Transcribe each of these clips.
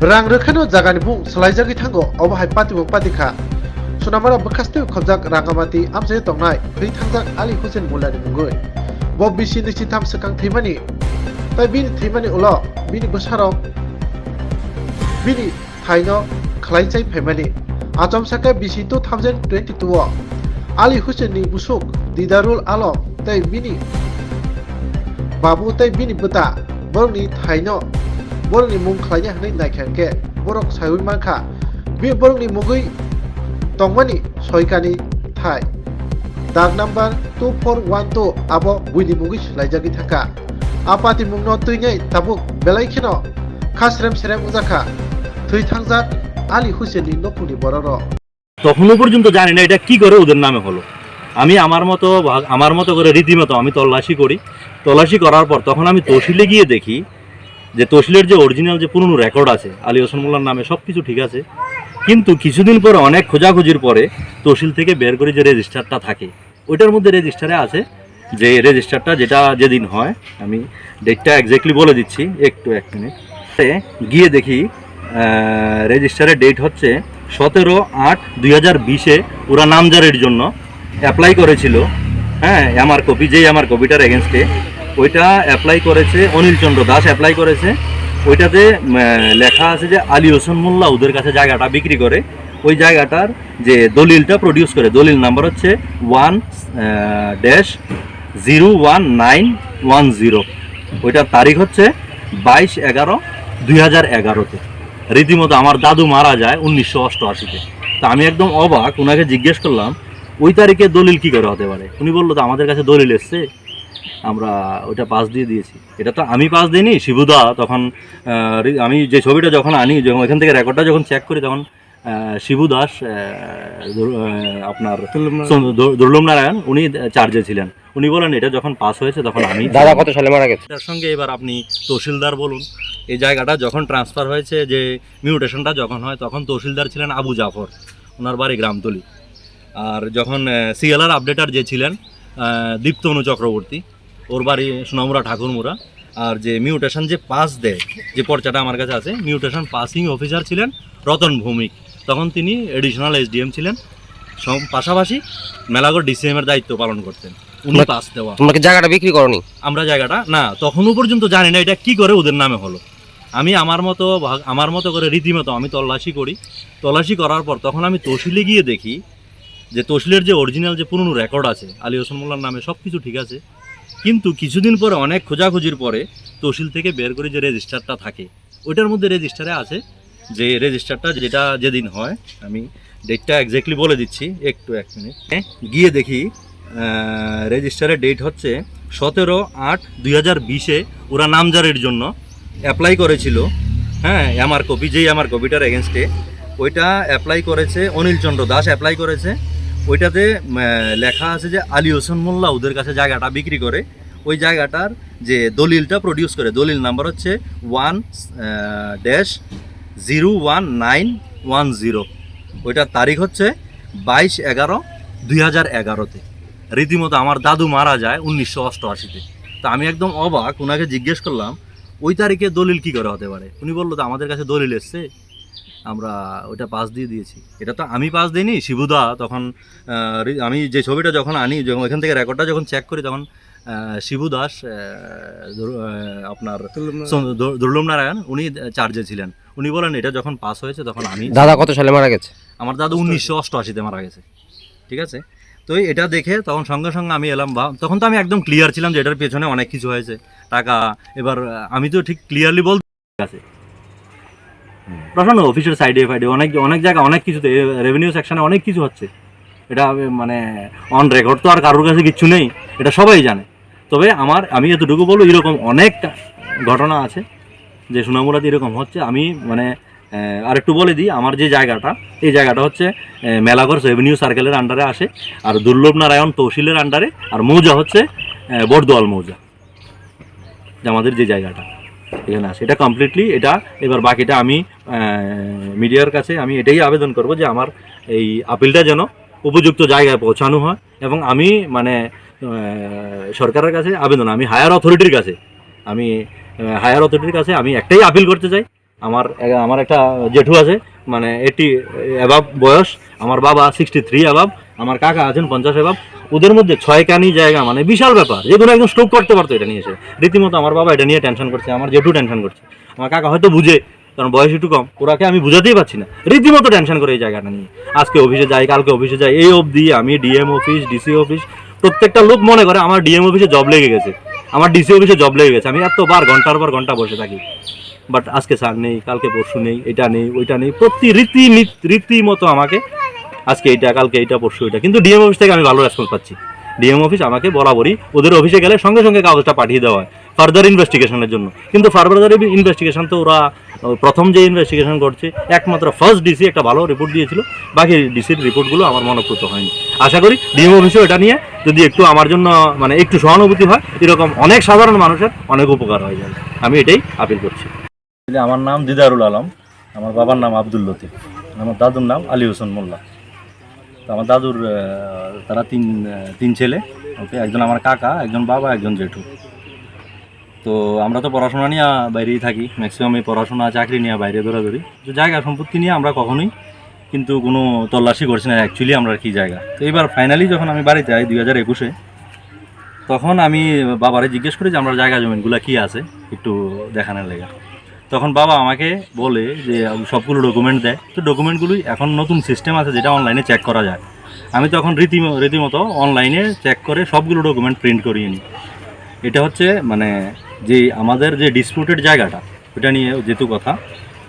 rang rekhano jagani bung salaijagi thango obahai patibok patika sunamara bakaste khojak rangamati amse tongnai phei thangjak Ali Hussein Mullani bungoi bob bisi nichi tham sakang thimani tai bini thimani ulo bini bosarok bini thaino khlaijai phaimani achom sakai bisi 2022 Ali Hussein ni busuk Didarul Alam tai bini babu tai bini buta borni thaino borni mung khlainya hnai naikhanke borok saiwi manka bi borni mugui tongmani soikani thai dag number 2412 abo buini mugui slaijagi thaka apati mungno tuingai tabuk belai khino khasrem serem ujaka থুই থাংজাত আলী হুসেনি নকুনি বড়র তখনও পর্যন্ত জানি না এটা কি করে ওদের নামে হলো। আমি আমার মতো করে রীতিমতো আমি তল্লাশি করার পর তখন আমি তহসিলে গিয়ে দেখি যে তহসিলের যে অরিজিনাল যে পুরনো রেকর্ড আছে আলী হোসেন মোল্লার নামে সব কিছু ঠিক আছে, কিন্তু কিছুদিন পরে অনেক খোঁজাখুঁজির পরে তহসিল থেকে বের করে যে রেজিস্টারটা থাকে ওইটার মধ্যে রেজিস্টারে আছে যে রেজিস্টারটা যেটা যেদিন হয়, আমি ডেটটা এক্স্যাক্টলি বলে দিচ্ছি একটু এক মিনিট। গিয়ে দেখি রেজিস্টারের ডেট হচ্ছে 17/8/2020 ওরা নামজারির জন্য অ্যাপ্লাই করেছিল। হ্যাঁ, আমার কপি যেই আমার কপিটার এগেনস্টে ওইটা অ্যাপ্লাই করেছে অনিল চন্দ্র দাস অ্যাপ্লাই করেছে। ওইটাতে লেখা আছে যে আলী হোসেন মোল্লা ওদের কাছে জায়গাটা বিক্রি করে, ওই জায়গাটার যে দলিলটা প্রডিউস করে দলিল নাম্বার হচ্ছে 1-01910, ওইটার তারিখ হচ্ছে 22/11/2011-তে। রীতিমতো আমার দাদু মারা যায় 1988-তে। তা আমি একদম অবাক, ওনাকে জিজ্ঞেস করলাম ওই তারিখে দলিল কী করে হতে পারে। উনি বললো তো আমাদের কাছে দলিল এসছে, আমরা ওইটা পাস দিয়ে দিয়েছি। এটা তো আমি পাস দিইনি, শিবুদা তখন আমি যে ছবিটা যখন আনি, যখন এখান থেকে রেকর্ডটা যখন চেক করি তখন শিবু দাস আপনার দুর্লভ নারায়ণ উনি চার্জে ছিলেন। উনি বলেন এটা যখন পাস হয়েছে তখন আমি। দাদা কত সালে মারা গেছে? তার সঙ্গে এবার আপনি তহসিলদার বলুন, এই জায়গাটা যখন ট্রান্সফার হয়েছে যে মিউটেশনটা যখন হয় তখন তহসিলদার ছিলেন আবু জাফর, ওনার বাড়ি গ্রামতলি। আর যখন সিএলআর আপডেটার যে ছিলেন দীপ্তনু চক্রবর্তী, ওর বাড়ি সোনামুড়া ঠাকুরমুড়া। আর যে মিউটেশন যে পাস দেয়, যে পর্চাটা আমার কাছে আছে, মিউটেশন পাসিং অফিসার ছিলেন রতন ভৌমিক, তখন তিনি এডিশনাল এসডিএম ছিলেন, পাশাপাশি মেলাগড় ডিসিএমের দায়িত্ব পালন করতেন। উনি পাস দেওয়া। তোমরা কি জায়গাটা বিক্রি করনি? আমরা জায়গাটা না, তখনও পর্যন্ত জানি না এটা কি করে ওদের নামে হলো। আমি আমার মতো করে রীতিমতো আমি তল্লাশি করার পর তখন আমি তহসিলে গিয়ে দেখি যে তহসিলের যে অরিজিনাল যে পুরনো রেকর্ড আছে আলী হোসেন মোল্লার নামে সব কিছু ঠিক আছে, কিন্তু কিছুদিন পরে অনেক খোঁজাখুঁজির পরে তহসিল থেকে বের করে যে রেজিস্টারটা থাকে ওইটার মধ্যে রেজিস্টারে আছে যে রেজিস্টারটা যেটা যেদিন হয়, আমি ডেটটা এক্স্যাক্টলি বলে দিচ্ছি একটু এক মিনিট। গিয়ে দেখি রেজিস্টারের ডেট হচ্ছে 17/8/2020 ওরা নামজারির জন্য অ্যাপ্লাই করেছিল। হ্যাঁ, আমার কপি যেই আমার কপিটার এগেনস্টে ওইটা অ্যাপ্লাই করেছে অনিল চন্দ্র দাস অ্যাপ্লাই করেছে। ওইটাতে লেখা আছে যে আলী হোসেন মোল্লা ওদের কাছে জায়গাটা বিক্রি করে, ওই জায়গাটার যে দলিলটা প্রডিউস করে দলিল নাম্বার হচ্ছে 1-01910, ওইটার তারিখ হচ্ছে 22/11/2011-তে। রীতিমতো আমার দাদু মারা যায় 1988-তে। তা আমি একদম অবাক, ওনাকে জিজ্ঞেস করলাম ওই তারিখে দলিল কী করে হতে পারে। উনি বললো তো আমাদের কাছে দলিল এসছে, আমরা ওইটা পাস দিয়ে দিয়েছি। এটা তো আমি পাস দিইনি, শিবুদা তখন আমি যে ছবিটা যখন আনি, যখন এখান থেকে রেকর্ডটা যখন চেক করি তখন শিবু দাস আপনার দুর্লভ নারায়ণ উনি চার্জে ছিলেন। উনি বলেন এটা যখন পাস হয়েছে তখন আমি। দাদা কত সালে মারা গেছে? আমার দাদু 1988-তে মারা গেছে। ঠিক আছে, তো এটা দেখে তখন সঙ্গে সঙ্গে আমি এলাম, বা তখন তো আমি একদম ক্লিয়ার ছিলাম যে এটার পেছনে অনেক কিছু হয়েছে, টাকা। এবার আমি তো ঠিক ক্লিয়ারলি বলতে আছে প্রশ্ন অফিসের সাইডে অনেক জায়গায় অনেক কিছুতে রেভিনিউ সেকশনে অনেক কিছু হচ্ছে। এটা মানে অন রেকর্ড তো আর কারোর কাছে কিচ্ছু নেই, এটা সবাই জানে। তবে আমি এতটুকু বলবো এরকম অনেক ঘটনা আছে যে সোনামুড়াতে এরকম হচ্ছে। আমি মানে আরেকটু বলে দিই, আমার যে জায়গাটা, এই জায়গাটা হচ্ছে মেলাগড় রেভিনিউ সার্কেলের আন্ডারে আসে, আর দুর্লভ নারায়ণ তহসিলের আন্ডারে, আর মৌজা হচ্ছে বরদোয়াল মৌজা, যে আমাদের যে জায়গাটা এখানে আসে। এটা কমপ্লিটলি এটা। এবার বাকিটা আমি মিডিয়ার কাছে আমি এটাই আবেদন করব যে আমার এই আপিলটা যেন উপযুক্ত জায়গায় পৌঁছানো হয়, এবং আমি মানে সরকারের কাছে আবেদন, আমি হায়ার অথরিটির কাছে আমি একটাই আপিল করতে চাই আমার আমার একটা জেঠু আছে মানে 80 অ্যাবাব বয়স, আমার বাবা 63 অ্যাবাব, আমার কাকা আছেন 50 অ্যাবাব। ওদের মধ্যে 6 কানি জায়গা মানে বিশাল ব্যাপার, যে কোনো একদম স্ট্রোক করতে পারতো এটা নিয়ে এসে। রীতিমতো আমার বাবা এটা নিয়ে টেনশন করছে, আমার জেঠু টেনশন করছে, আমার কাকা হয়তো বুঝে, কারণ বয়স একটু কম, ওরাকে আমি বুঝাতেই পারছি না, রীতিমতো টেনশন করে এই জায়গাটা নিয়ে। আজকে অফিসে যাই, কালকে অফিসে যাই, এই অবধি আমি ডিএম অফিস, ডিসি অফিস, প্রত্যেকটা লোক মনে করে আমার ডিএম অফিসে জব লেগে গেছে, আমার ডিসি অফিসে জব লেগে গেছে। আমি এতবার ঘন্টার পর ঘন্টা বসে থাকি, বাট আজকে স্যার নেই, কালকে পরশু নেই, এটা নেই ওইটা নেই, প্রতি রীতিমতো আমাকে আজকে এইটা, কালকে এইটা, পরশু এটা। কিন্তু ডিএম অফিস থেকে আমি ভালো রেসপন্স পাচ্ছি। ডিএম অফিস আমাকে বরাবরই ওদের অফিসে গেলে সঙ্গে সঙ্গে কাগজটা পাঠিয়ে দেওয়া হয় ফার্দার ইনভেস্টিগেশনের জন্য। কিন্তু ফার্দার ইনভেস্টিগেশন তো ওরা প্রথম যে ইনভেস্টিগেশন করছে, একমাত্র ফার্স্ট ডিসি একটা ভালো রিপোর্ট দিয়েছিল, বাকি ডিসির রিপোর্টগুলো আমার মনঃপূত হয়নি। আশা করি ডিএম অফিসেও এটা নিয়ে যদি একটু আমার জন্য মানে একটু সহানুভূতি হয়, এরকম অনেক সাধারণ মানুষের অনেক উপকার হয়ে যাবে, আমি এটাই আপিল করছি। আমার নাম দিদারুল আলম, আমার বাবার নাম আব্দুল লতিফ, আমার দাদুর নাম আলী হোসেন মোল্লা। তো আমার দাদুর তারা তিন ছেলে, ওকে, একজন আমার কাকা, একজন বাবা, একজন জেঠু। তো আমরা তো পড়াশোনা নিয়ে বাইরেই থাকি, ম্যাক্সিমাম এই পড়াশোনা চাকরি নিয়ে বাইরে বেরোবেরি। তো জায়গা সম্পত্তি নিয়ে আমরা কখনোই কিন্তু কোনো তল্লাশি করছি না অ্যাকচুয়ালি আমরা কী জায়গা। তো এবার ফাইনালি যখন আমি বাড়িতে যাই 2021-এ, তখন আমি বাবারে জিজ্ঞেস করি যে আমরা জায়গা জমিনগুলো কী আছে একটু দেখানোর লেগে। তখন বাবা আমাকে বলে যে সবগুলো ডকুমেন্ট দেয়। তো ডকুমেন্টগুলোই এখন নতুন সিস্টেম আছে যেটা অনলাইনে চেক করা যায়। আমি তখন রীতিমতো অনলাইনে চেক করে সবগুলো ডকুমেন্ট প্রিন্ট করিয়ে নিই। এটা হচ্ছে মানে যে আমাদের যে ডিসপিউটেড জায়গাটা, ওটা নিয়ে যেহেতু কথা,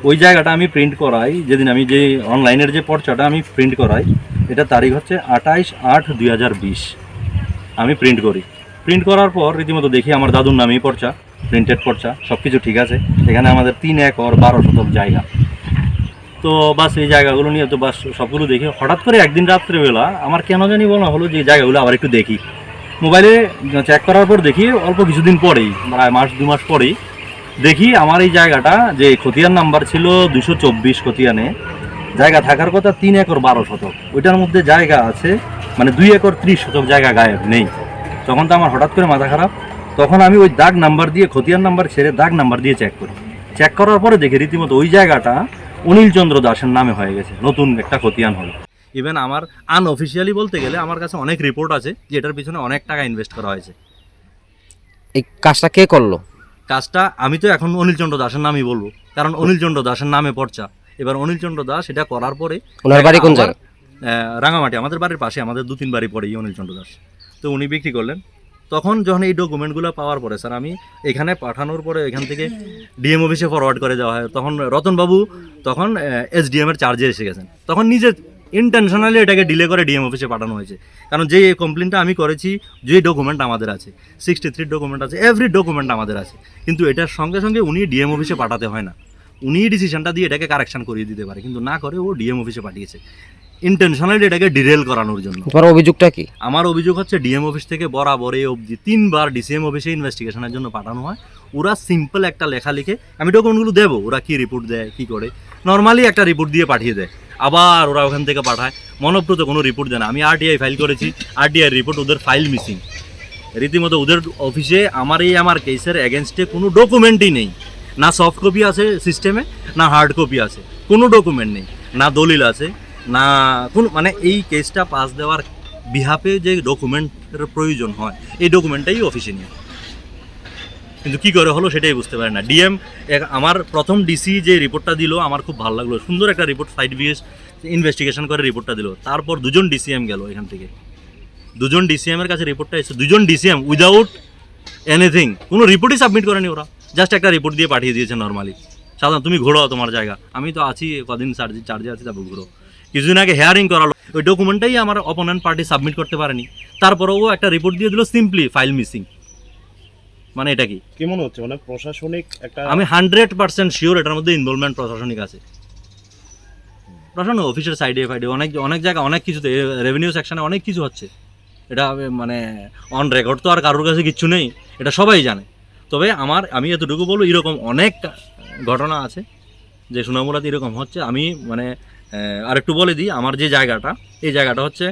ওই জায়গাটা আমি প্রিন্ট করাই যেদিন, আমি যে অনলাইনের যে পর্চাটা আমি প্রিন্ট করাই, এটা তারিখ হচ্ছে 28/8/2020 আমি প্রিন্ট করি। প্রিন্ট করার পর রীতিমতো দেখি আমার দাদুর নামেই পর্চা, প্রিন্টেড পর্চা, সব কিছু ঠিক আছে। এখানে আমাদের 3 একর 12 শতক জায়গা। তো বাস এই জায়গাগুলো নিয়ে তো বাস সবগুলো দেখি। হঠাৎ করে একদিন রাত্রেবেলা আমার কেন জানি বলা হলো যে এই জায়গাগুলো আবার একটু দেখি। মোবাইলে চেক করার পর দেখি অল্প কিছুদিন পরেই, প্রায় মাস 2 মাস পরেই দেখি আমার এই জায়গাটা যে খতিয়ান নাম্বার ছিল 224 খতিয়ানে, জায়গা থাকার কথা 3 একর 12 শতক, ওইটার মধ্যে জায়গা আছে মানে 2 একর 30 শতক জায়গা গায়েব নেই। তখন তো আমার হঠাৎ করে মাথা খারাপ। তখন আমি ওই দাগ নাম্বার দিয়ে, খতিয়ান নাম্বার ছেড়ে দাগ নাম্বার দিয়ে চেক করি। চেক করার পরে দেখি রীতিমতো ওই জায়গাটা অনিল চন্দ্র দাসের নামে হয়ে গেছে, নতুন একটা খতিয়ান হলো। ইভেন আমার আনঅফিসিয়ালি বলতে গেলে আমার কাছে অনেক রিপোর্ট আছে যে এটার পিছনে অনেক টাকা ইনভেস্ট করা হয়েছে। এই কাজটা কে করলো? কাজটা আমি তো এখন অনিল চন্দ্র দাসের নামই বলবো, কারণ অনিল চন্দ্র দাসের নামে পর্চা। এবার অনিল চন্দ্র দাস এটা করার পরে, ওনার বাড়ি কোন জায়গায়? রাঙামাটি, আমাদের বাড়ির পাশে, আমাদের 2-3 বাড়ি পরেই অনিল চন্দ্র দাস। তো উনি বিক্রি করলেন। তখন যখন এই ডকুমেন্টগুলো পাওয়ার পরে স্যার, আমি এখানে পাঠানোর পরে এখান থেকে ডিএম অফিসে ফরওয়ার্ড করে দেওয়া হয়। তখন রতনবাবু তখন এসডিএমের চার্জে এসে গেছেন। তখন নিজে ইন্টেনশনালি এটাকে ডিলে করে ডিএম অফিসে পাঠানো হয়েছে, কারণ যে কমপ্লেনটা আমি করেছি, যে ডকুমেন্ট আমাদের আছে 63 ডকুমেন্ট আছে, এভরি ডকুমেন্ট আমাদের আছে, কিন্তু এটার সঙ্গে সঙ্গে উনি ডিএম অফিসে পাঠাতে হয় না, উনি ডিসিশনটা দিয়ে এটাকে কারেকশন করিয়ে দিতে পারে, কিন্তু না করে ও ডিএম অফিসে পাঠিয়েছে ইন্টেনশনালি এটাকে ডিরেল করানোর জন্য। তোমার অভিযোগটা কি? আমার অভিযোগ হচ্ছে ডিএম অফিস থেকে বরাবর এই অবধি 3 বার ডিসিএম অফিসে ইনভেস্টিগেশনের জন্য পাঠানো হয়। ওরা সিম্পল একটা লেখা লিখে, আমি ডকুমেন্টগুলো দেবো, ওরা কি রিপোর্ট দেয় কি করে, নর্মালি একটা রিপোর্ট দিয়ে পাঠিয়ে দেয়, আবার ওরা ওখান থেকে পাঠায়, মনপ্রত কোনো রিপোর্ট দেয় না। আমি আরটিআই ফাইল করেছি, আরটিআই রিপোর্ট, ওদের ফাইল মিসিং। রীতিমতো ওদের অফিসে আমার কেসের এগেনস্টে কোনো ডকুমেন্টই নেই, না সফট কপি আছে সিস্টেমে, না হার্ড কপি আছে, কোনো ডকুমেন্ট নেই, না দলিল আছে, না কোন, মানে এই কেসটা পাস দেওয়ার বিহাফে যে ডকুমেন্টের প্রয়োজন হয় এই ডকুমেন্টটাই অফিসে নিয়ে, কিন্তু কি করে হলো সেটাই বুঝতে পারে না। ডিএম আমার প্রথম ডিসি যে রিপোর্টটা দিল আমার খুব ভালো লাগলো, সুন্দর একটা রিপোর্ট, সাইড ভিএস ইনভেস্টিগেশন করে রিপোর্টটা দিল। তারপর 2জন ডিসিএম গেল এখান থেকে, 2জন ডিসিএমের কাছে রিপোর্টটা এসে 2জন ডিসিএম উইদাউট এনিথিং, কোনো রিপোর্টই সাবমিট করেনি ওরা, জাস্ট একটা রিপোর্ট দিয়ে পাঠিয়ে দিয়েছে নর্মালি। সাধারণ তুমি ঘোরো তোমার জায়গা, আমি তো আছি কদিন চার্জে আছি, তারপর ঘুরো। কিছুদিন আগে হেয়ারিং করালো, ওই ডকুমেন্টটাই আমার অপোনেন্ট পার্টি সাবমিট করতে পারেনি, তারপরেও ও একটা রিপোর্ট দিয়ে দিল সিম্পলি ফাইল মিসিং। মানে এটা কি মনে হচ্ছে, মানে প্রশাসনিক একটা, আমি 100% শিওর এটার মধ্যে ইনভলভমেন্ট প্রশাসনিক আছে। প্রশাসন অফিসের সাইডে ফাইডে অনেক জায়গায় অনেক কিছুতে, রেভিনিউ সেকশনে অনেক কিছু হচ্ছে। এটা মানে অন রেকর্ড তো আর কারোর কাছে কিচ্ছু নেই, এটা সবাই জানে। তবে আমি এতটুকু বলবো, এরকম অনেক ঘটনা আছে যে সুনামুরাতে এরকম হচ্ছে। আমি মানে আরেকটু বলে দিই, আমার যে জায়গাটা, এই জায়গাটা হচ্ছে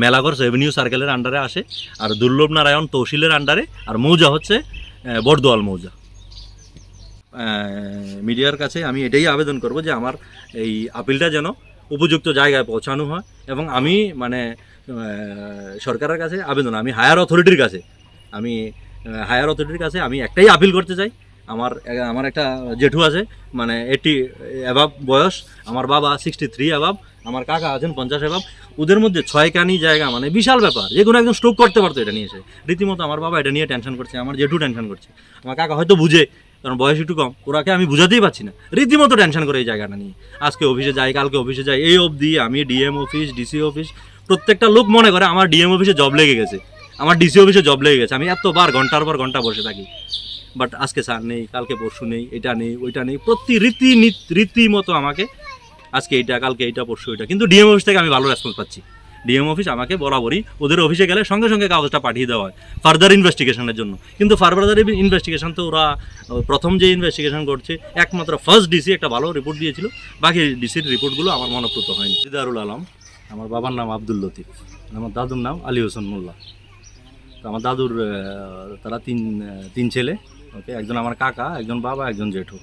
মেলাঘর রেভিনিউ সার্কেলের আন্ডারে আসে, আর দুর্লভ নারায়ণ তহসিলের আন্ডারে, আর মৌজা হচ্ছে বর্দোয়াল মৌজা। মিডিয়ার কাছে আমি এটাই আবেদন করব যে আমার এই আপিলটা যেন উপযুক্ত জায়গায় পৌঁছানো হয় এবং আমি মানে সরকারের কাছে আবেদন, আমি হায়ার অথরিটির কাছে আমি একটাই আপিল করতে চাই। আমার একটা জেঠু আছে মানে 80 অ্যাবাভ বয়স, আমার বাবা 63 অ্যাবাভ, আমার কাকা আছেন 50 অ্যাবাভ, ওদের মধ্যে 6 কানি জায়গা মানে বিশাল ব্যাপার, যে কোনো একজন স্ট্রোক করতে পারতো এটা নিয়ে এসে। রীতিমতো আমার বাবা এটা নিয়ে টেনশন করছে, আমার জেঠু টেনশন করছে, আমার কাকা হয়তো বুঝে কারণ বয়স একটু কম, ওরাকে আমি বুঝাতেই পারছি না, রীতিমতো টেনশন করে এই জায়গাটা নিয়ে। আজকে অফিসে যাই, কালকে অফিসে যাই, এই অবধি আমি ডিএম অফিস, ডিসি অফিস, প্রত্যেকটা লোক মনে করে আমার ডিএম অফিসে জব লেগে গেছে, আমার ডিসি অফিসে জব লেগে গেছে। আমি এতবার ঘন্টার পর ঘন্টা বসে থাকি, বাট আজকে স্যার নেই, কালকে পরশু নেই, এটা নেই ওইটা নেই, প্রতি রীতিমতো আমাকে আজকে এইটা, কালকে এইটা, পরশু এটা। কিন্তু ডিএম অফিস থেকে আমি ভালো রেসপন্স পাচ্ছি। ডিএম অফিস আমাকে বরাবরই ওদের অফিসে গেলে সঙ্গে সঙ্গে কাগজটা পাঠিয়ে দেওয়া হয় ফার্দার ইনভেস্টিগেশনের জন্য। কিন্তু ফার্দার ইনভেস্টিগেশন তো ওরা প্রথম যে ইনভেস্টিগেশন করছে একমাত্র ফার্স্ট ডিসি একটা ভালো রিপোর্ট দিয়েছিল, বাকি ডিসির রিপোর্টগুলো আমার মনপ্রত হয়নি। দিদারুল আলম, আমার বাবার নাম আব্দুল লতিফ, আমার দাদুর নাম আলী হোসেন মোল্লা। তো আমার দাদুর তারা তিন ছেলে, ওকে, একজন আমার কাকা, একজন বাবা, একজন জেঠু।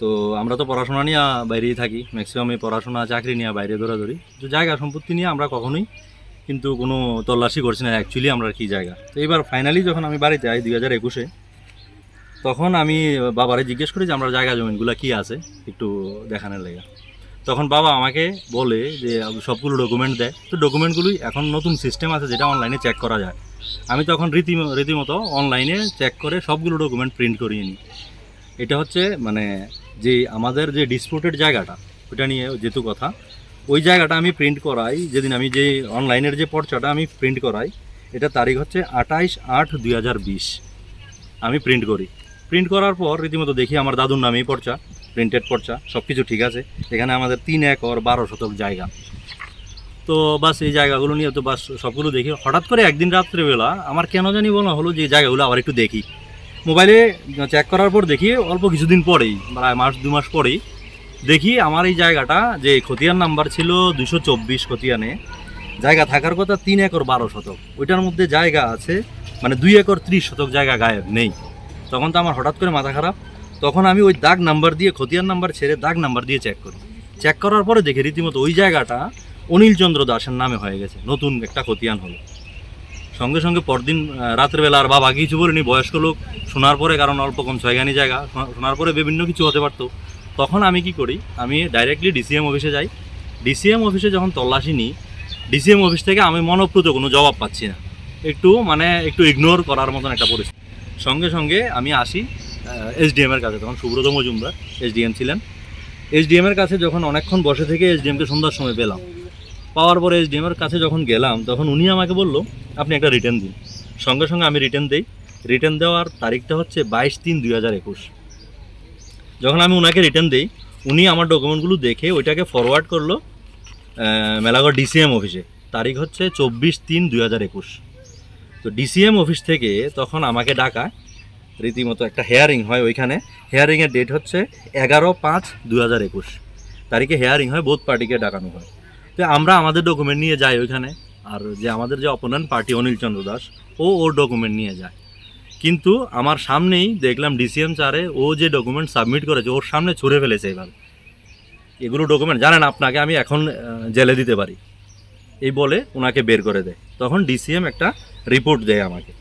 তো আমরা তো পড়াশোনা নিয়ে বাইরেই থাকি, ম্যাক্সিমাম এই পড়াশোনা চাকরি নিয়ে বাইরে দৌড়াদৌড়ি। তো জায়গা সম্পত্তি নিয়ে আমরা কখনোই কিন্তু কোনো তল্লাশি করছি না অ্যাকচুয়ালি আমরা কী জায়গা। তো এবার ফাইনালি যখন আমি বাড়িতে আই 2021-এ, তখন আমি বাবারে জিজ্ঞেস করি যে আমরা জায়গা জমিনগুলো কী আছে একটু দেখানোর লেগে। তখন বাবা আমাকে বলে যে সবগুলো ডকুমেন্ট দেয়। তো ডকুমেন্টগুলোই এখন নতুন সিস্টেম আছে যেটা অনলাইনে চেক করা যায়। আমি তখন রীতিমতো অনলাইনে চেক করে সবগুলো ডকুমেন্ট প্রিন্ট করিয়ে নিই। এটা হচ্ছে মানে যে আমাদের যে ডিসপুটেড জায়গাটা, ওটা নিয়ে যেহেতু কথা, ওই জায়গাটা আমি প্রিন্ট করাই যেদিন আমি যে অনলাইনের যে পর্চাটা আমি প্রিন্ট করাই, এটা তারিখ হচ্ছে 28/8/2020 আমি প্রিন্ট করি। প্রিন্ট করার পর রীতিমতো দেখি আমার দাদুর নামেই পর্চা, প্রিন্টেড পর্চা, সব কিছু ঠিক আছে। এখানে আমাদের 3 একর 12 শতক জায়গা। তো বাস এই জায়গাগুলো নিয়ে তো বাস সবগুলো দেখি। হঠাৎ করে একদিন রাত্রেবেলা আমার কেন জানি মনে হলো যে জায়গাগুলো আবার একটু দেখি। মোবাইলে চেক করার পর দেখি অল্প কিছুদিন পরেই, প্রায় মাস 2 মাস পরেই দেখি আমার এই জায়গাটা যে খতিয়ান নাম্বার ছিল 224 খতিয়ানে, জায়গা থাকার কথা 3 একর 12 শতক, ওইটার মধ্যে জায়গা আছে মানে 2 একর 30 শতক জায়গা গায়েব নেই। তখন তো আমার হঠাৎ করে মাথা খারাপ। তখন আমি ওই দাগ নাম্বার দিয়ে, খতিয়ান নাম্বার ছেড়ে দাগ নাম্বার দিয়ে চেক করি। চেক করার পরে দেখি রীতিমতো ওই জায়গাটা অনিল চন্দ্র দাসের নামে হয়ে গেছে, নতুন একটা খতিয়ান হলো। সঙ্গে সঙ্গে পরদিন রাত্রেবেলা আর বাবা কিছু বলিনি, বয়স্ক লোক শোনার পরে, কারণ অল্প কম 6 গানি জায়গা, শোনার পরে বিভিন্ন কিছু হতে পারতো। তখন আমি কি করি, আমি ডাইরেক্টলি ডিসিএম অফিসে যাই। ডিসিএম অফিসে যখন তল্লাশি নিই, ডিসিএম অফিস থেকে আমি মনপ্রত কোনো জবাব পাচ্ছি না, একটু ইগনোর করার মতন একটা পরিস্থিতি। সঙ্গে সঙ্গে আমি আসি এসডিএমের কাছে, তখন সুব্রত মজুমদার এসডিএম ছিলেন। এসডিএমের কাছে যখন অনেকক্ষণ বসে থেকে এসডিএমকে সন্ধ্যার সময় পেলাম, পাওয়ার পরে এসডিএমের কাছে যখন গেলাম, তখন উনি আমাকে বললো আপনি একটা রিটার্ন দিন। সঙ্গে সঙ্গে আমি রিটার্ন দিই। রিটার্ন দেওয়ার তারিখটা হচ্ছে 22/3/2021। যখন আমি ওনাকে রিটার্ন দিই, উনি আমার ডকুমেন্টগুলো দেখে ওইটাকে ফরওয়ার্ড করলো মেলাগড় ডিসিএম অফিসে। তারিখ হচ্ছে 24/3/2021। তো ডিসিএম অফিস থেকে তখন আমাকে ডাকায়, রীতিমতো একটা হেয়ারিং হয় ওইখানে। হেয়ারিংয়ের ডেট হচ্ছে 11/5/2021 তারিখে হেয়ারিং হয়, বোথ পার্টিকে ডাকানো হয়। তো আমরা আমাদের ডকুমেন্ট নিয়ে যাই ওইখানে, আর যে আমাদের যে অপোনেন্ট পার্টি অনিল চন্দ্র দাস, ওর ডকুমেন্ট নিয়ে যায়। কিন্তু আমার সামনেই দেখলাম ডিসিএম স্যারে ও যে ডকুমেন্ট সাবমিট করেছে ওর সামনে ছুঁড়ে ফেলেছে। এবার এগুলো ডকুমেন্ট জানেন আপনাকে আমি এখন জেলে দিতে পারি, এই বলে ওনাকে বের করে দেয়। তখন ডিসিএম একটা রিপোর্ট দেয় আমাকে,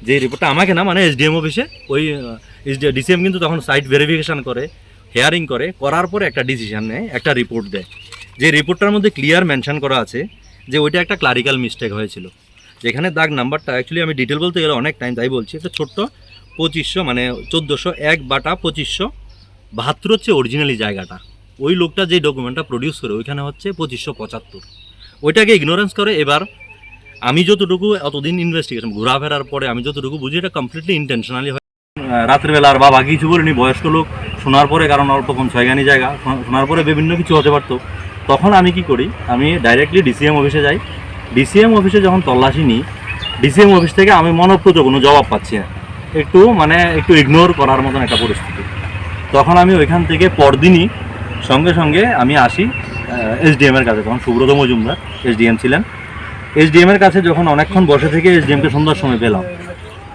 যে রিপোর্টটা আমাকে না মানে এসডিএম অফিসে, ওই ডিসিএম কিন্তু তখন সাইট ভেরিফিকেশান করে, হেয়ারিং করার পরে একটা ডিসিশন নেয়, একটা রিপোর্ট দেয়। যে রিপোর্টটার মধ্যে ক্লিয়ার মেনশন করা আছে যে ওইটা একটা ক্লারিক্যাল মিস্টেক হয়েছিল, যেখানে দাগ নাম্বারটা অ্যাকচুয়ালি আমি ডিটেল বলতে গেলে অনেক টাইম, তাই বলছি। একটা ছোট্ট 2500 মানে 1401/2572 হচ্ছে অরিজিনালি জায়গাটা। ওই লোকটা যে ডকুমেন্টটা প্রডিউস করে ওইখানে হচ্ছে 2575, ওইটাকে ইগনোরেন্স করে। এবার আমি যতটুকু অতদিন ইনভেস্টিগেশন ঘোরাফেরার পরে আমি যতটুকু বুঝি, এটা কমপ্লিটলি ইন্টেনশনালি হয়। রাত্রেবেলা আর বাবা কিছু বলিনি, বয়স্ক লোক শোনার পরে, কারণ অল্প কম 6 গানি জায়গা, শোনার পরে বিভিন্ন কিছু হতে পারতো। তখন আমি কি করি, আমি ডাইরেক্টলি ডিসিএম অফিসে যাই। ডিসিএম অফিসে যখন তল্লাশি নিই, ডিসিএম অফিস থেকে আমি মনপ্রত কোনো জবাব পাচ্ছি না, একটু ইগনোর করার মতন একটা পরিস্থিতি। তখন আমি ওইখান থেকে পরদিনই সঙ্গে সঙ্গে আমি আসি এসডিএমের কাছে, তখন সুব্রত মজুমদার এসডিএম ছিলেন। এসডিএমের কাছে যখন অনেকক্ষণ বসে থেকে এসডিএমকে সন্ধ্যার সময় পেলাম,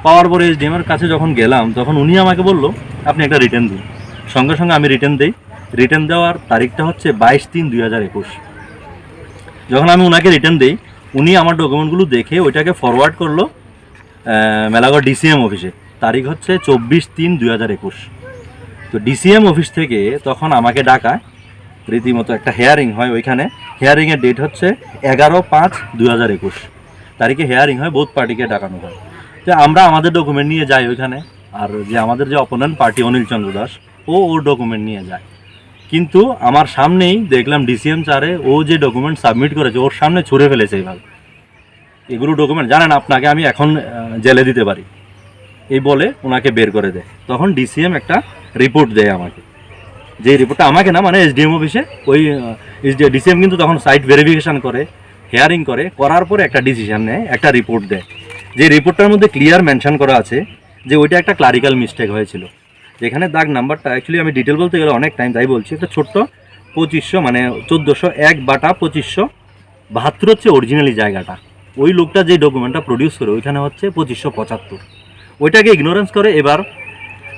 পাওয়ার পরে এসডিএম এর কাছে যখন গেলাম তখন উনি আমাকে বললো আপনি একটা রিটার্ন দিন। সঙ্গে সঙ্গে আমি রিটার্ন দিই। রিটার্ন দেওয়ার তারিখটা হচ্ছে 22/3/2021। যখন আমি ওনাকে রিটার্ন দিই, উনি আমার ডকুমেন্টগুলো দেখে ওইটাকে ফরওয়ার্ড করলো মেলাগড় ডিসিএম অফিসে। তারিখ হচ্ছে 24/3/2021। তো ডিসিএম অফিস থেকে তখন আমাকে ডাকায়, রীতিমতো একটা হেয়ারিং হয় ওইখানে। হেয়ারিংয়ের ডেট হচ্ছে 11/5/2021 তারিখে হেয়ারিং হয়, বোথ পার্টিকে ডাকানো হয়। তো আমরা আমাদের ডকুমেন্ট নিয়ে যাই ওইখানে, আর যে আমাদের যে অপোনেন্ট পার্টি অনিল চন্দ্র দাস ওর ডকুমেন্ট নিয়ে যায়। কিন্তু আমার সামনেই দেখলাম ডিসিএম স্যারে ও যে ডকুমেন্ট সাবমিট করেছে ওর সামনে ছুঁড়ে ফেলেছে এইভাবে। এগুলো ডকুমেন্ট জানেন আপনাকে আমি এখন জেলে দিতে পারি, এই বলে ওনাকে বের করে দেয়। তখন ডিসিএম একটা রিপোর্ট দেয় আমাকে, যে রিপোর্টটা আমাকে না, মানে এসডিএম অফিসে ওই ডিসিএম কিন্তু তখন সাইট ভেরিফিকেশান করে, হেয়ারিং করে, করার পরে একটা ডিসিশন নেয়, একটা রিপোর্ট দেয়। যে রিপোর্টটার মধ্যে ক্লিয়ার মেনশন করা আছে যে ওইটা একটা ক্লারিক্যাল মিস্টেক হয়েছিল। যেখানে দাগ নাম্বারটা অ্যাকচুয়ালি আমি ডিটেল বলতে গেলে অনেক টাইম, তাই বলছি। একটা ছোট্ট 2500 মানে 1401/2572 হচ্ছে অরিজিনালি জায়গাটা। ওই লোকটা যে ডকুমেন্টটা প্রডিউস করে ওইখানে হচ্ছে 2575, ওইটাকে ইগনোরেন্স করে। এবার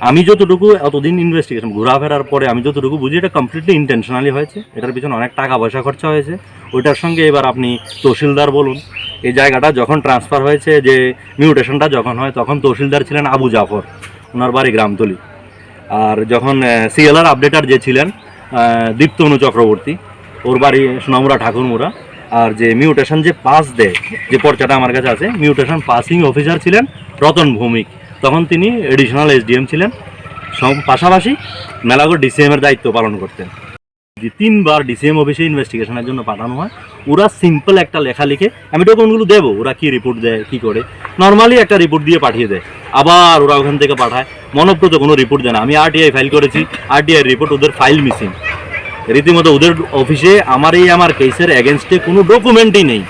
আমি যতটুকু এতদিন ইনভেস্টিগেশন ঘোরাফেরার পরে আমি যতটুকু বুঝি এটা কমপ্লিটলি ইন্টেনশনালি হয়েছে, এটার পিছনে অনেক টাকা পয়সা খরচা হয়েছে। ওইটার সঙ্গে এবার আপনি তহসিলদার বলুন, এই জায়গাটা যখন ট্রান্সফার হয়েছে, যে মিউটেশনটা যখন হয়, তখন তহসিলদার ছিলেন আবু জাফর, ওনার বাড়ি গ্রামতলি। আর যখন সিএলআর আপডেটার যে ছিলেন দীপ্তনু চক্রবর্তী, ওর বাড়ি সোনামুড়া ঠাকুরমুড়া। আর যে মিউটেশন যে পাস দেয়, যে পর্চাটা আমার কাছে আছে, মিউটেশন পাসিং অফিসার ছিলেন রতন ভৌমিক, তখন তিনি এডিশনাল এসডিএম ছিলেন। পাশাপাশি মেলাগড় ডিসিএমের দায়িত্ব পালন করতেন। 3বার ডিসিএম অফিসে ইনভেস্টিগেশনের জন্য পাঠানো হয়। ওরা সিম্পল একটা লেখা লিখে, আমি ডকুমেন্টগুলো দেবো, ওরা কি রিপোর্ট দেয় কী করে, নর্মালি একটা রিপোর্ট দিয়ে পাঠিয়ে দেয়। আবার ওরা ওখান থেকে পাঠায়, মনপ্রত কোনো রিপোর্ট দেয় না। আমি আরটিআই ফাইল করেছি, আরটিআই রিপোর্ট, ওদের ফাইল মিসিং। রীতিমতো ওদের অফিসে আমার কেসের এগেনস্টে কোনো ডকুমেন্টই নেই,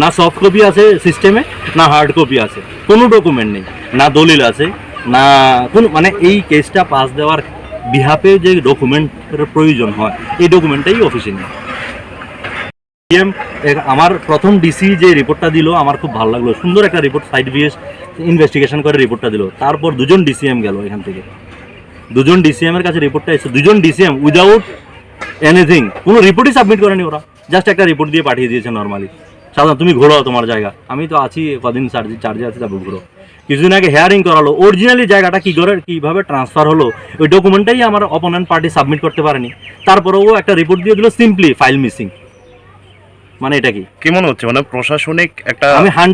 না সফট কপি আছে সিস্টেমে, না হার্ড কপি আছে, কোনো ডকুমেন্ট নেই, না দলিল আছে, না কোনো, মানে এই কেসটা পাস দেওয়ার বিহাপে যে ডকুমেন্টের প্রয়োজন হয় এই ডকুমেন্টটাই অফিসে নেই। আমার প্রথম ডিসি যে রিপোর্টটা দিল আমার খুব ভালো লাগলো, সুন্দর একটা রিপোর্ট, সাইড ভিএস ইনভেস্টিগেশন করে রিপোর্টটা দিল। তারপর 2জন ডিসিএম গেল এখান থেকে, 2জন ডিসিএম এর কাছে রিপোর্টটা এসে 2জন ডিসিএম উইদাউট এনিথিং, কোনো রিপোর্টই সাবমিট করেনি ওরা, জাস্ট একটা রিপোর্ট দিয়ে পাঠিয়ে দিয়েছে নর্মালি। সাধারণ তুমি ঘোরো তোমার জায়গা, আমি তো আছি কদিন চার্জে আছি, তারপর ঘুরো। কিছুদিন আগে হেয়ারিং করালো, অরিজিনালি জায়গাটা কী করে কীভাবে ট্রান্সফার হলো ওই ডকুমেন্টটাই আমার অপোনেন্ট পার্টি সাবমিট করতে পারেনি। তারপরেও একটা রিপোর্ট দিয়ে দিল সিম্পলি ফাইল মিসিং। মানে এটা কি কি মনে হচ্ছে, মানে প্রশাসনিক একটা আমি 100